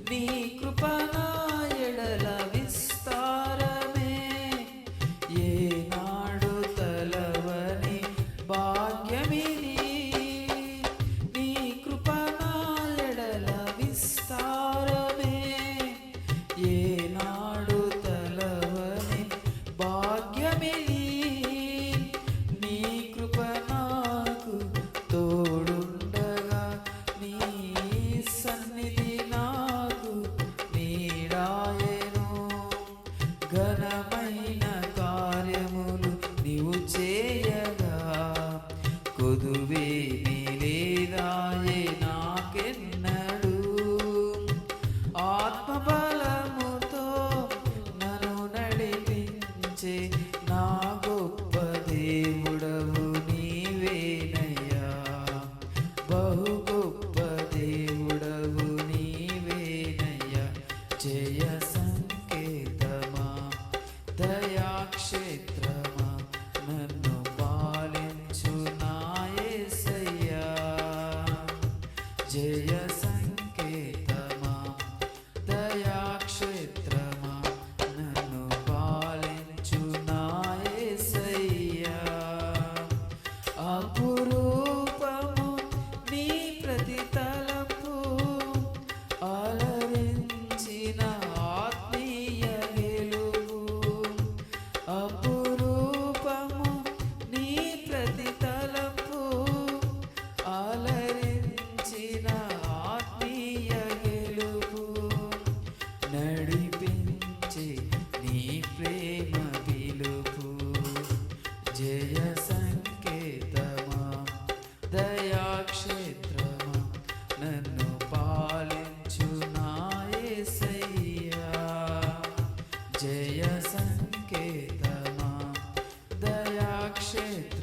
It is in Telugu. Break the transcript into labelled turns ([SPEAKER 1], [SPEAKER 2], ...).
[SPEAKER 1] నీ కృప నా ఎడల విస్తారమే, ఏనాడు తలవని భాగ్యమిది. నీ కృప నా ఎడల విస్తారమే, ఏనాడు తలవని భాగ్యమిది. నీ కృప నాకు తోడుండగా, నీ సన్నిధి నాకు నీడాయెను. ఘనమైన కార్యములు నీవు చేయగా, కొదువేమీ లేదాయె నాకెన్నడూ. ఆత్మబలముతో నన్ను నడిపించే నా గొప్ప దేవుడవు నీవేనయ్యా, బహు గొప్ప దేవుడవు నీవేనయ్యా. జయ సంకేతమా, దయాక్షేత్రమా, నన్ను పాలించు నా యేసయ్యా. జయ సంకేతమా, దయాక్షేత్రమా, నన్ను పాలించు నా యేసయ్యా. అపురూపము నీ ప్రతి తలంపు, అలరించిన ఆత్మీయ గెలుపు. అపురూపము నీ ప్రతి తలంపు, అలరించిన ఆత్మీయ గెలుపు. నడిపించే నీ ప్రేమ పిలుపు. జయ సంకేతమా, దయాక్షేత్రమా, నన్ను పాలించు నా యేసయ్యా. జయ సంకేతమా, దయాక్షేత్రమా,